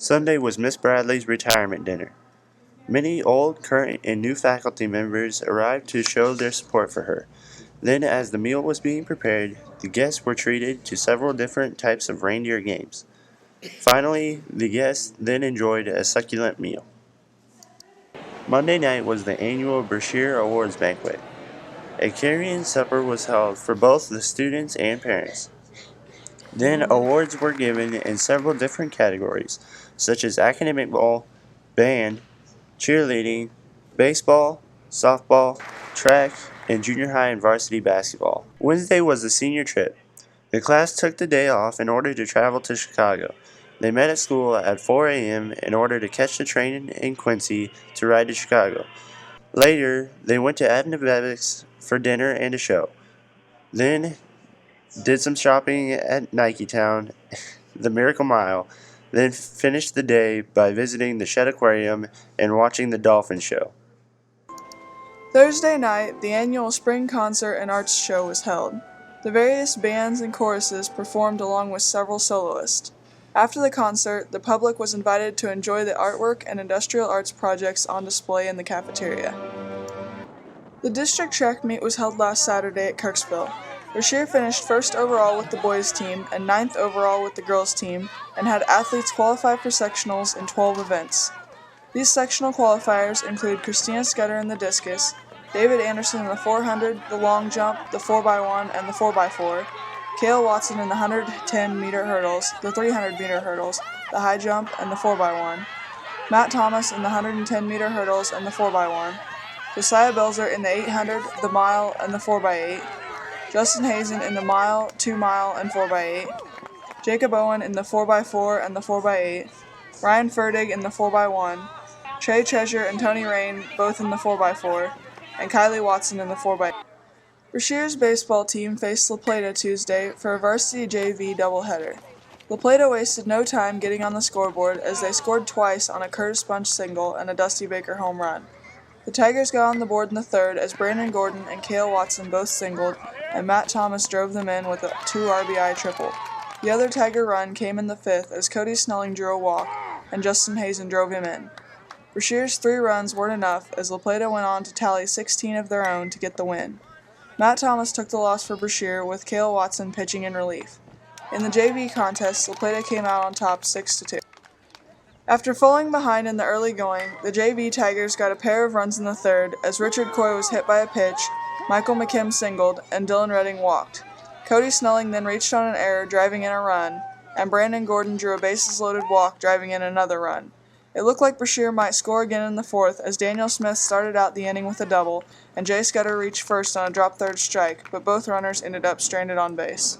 Sunday was Miss Bradley's retirement dinner. Many old, current, and new faculty members arrived to show their support for her. Then, as the meal was being prepared, the guests were treated to several different types of reindeer games. Finally, the guests then enjoyed a succulent meal. Monday night was the annual Brashear Awards banquet. A carrying supper was held for both the students and parents. Then awards were given in several different categories, such as academic ball, band, cheerleading, baseball, softball, track, and junior high and varsity basketball. Wednesday was the senior trip. The class took the day off in order to travel to Chicago. They met at school at 4 a.m. in order to catch the train in Quincy to ride to Chicago. Later, they went to Adnabetics for dinner and a show. Then did some shopping at Nike Town, the Miracle Mile, then finished the day by visiting the Shed Aquarium and watching the dolphin show. Thursday night, the annual spring concert and arts show was held. The various bands and choruses performed along with several soloists. After the concert, the public was invited to enjoy the artwork and industrial arts projects on display in the cafeteria. The district track meet was held last Saturday at Kirksville. Brashear finished first overall with the boys team and ninth overall with the girls team, and had athletes qualify for sectionals in 12 events. These sectional qualifiers include Christina Scudder in the discus, David Anderson in the 400, the long jump, the 4x1, and the 4x4, Cale Watson in the 110-meter hurdles, the 300-meter hurdles, the high jump, and the 4x1, Matt Thomas in the 110-meter hurdles and the 4x1, Josiah Belzer in the 800, the mile, and the 4x8, Justin Hazen in the mile, 2-mile, and 4x8, Jacob Owen in the 4x4 and the 4x8, Ryan Ferdig in the 4x1, Trey Treasure and Tony Rain both in the 4x4, and Kylie Watson in the 4x8. Brashear's baseball team faced La Plata Tuesday for a varsity JV doubleheader. La Plata wasted no time getting on the scoreboard as they scored twice on a Curtis Bunch single and a Dusty Baker home run. The Tigers got on the board in the third as Brandon Gordon and Cale Watson both singled, and Matt Thomas drove them in with a 2 RBI triple. The other Tiger run came in the fifth as Cody Snelling drew a walk, and Justin Hazen drove him in. Brashear's 3 runs weren't enough as La Plata went on to tally 16 of their own to get the win. Matt Thomas took the loss for Brashear with Cale Watson pitching in relief. In the JV contest, La Plata came out on top 6-2. After falling behind in the early going, the JV Tigers got a pair of runs in the third as Richard Coy was hit by a pitch, Michael McKim singled, and Dylan Redding walked. Cody Snelling then reached on an error driving in a run, and Brandon Gordon drew a bases-loaded walk driving in another run. It looked like Brashear might score again in the fourth as Daniel Smith started out the inning with a double, and Jay Scudder reached first on a drop third strike, but both runners ended up stranded on base.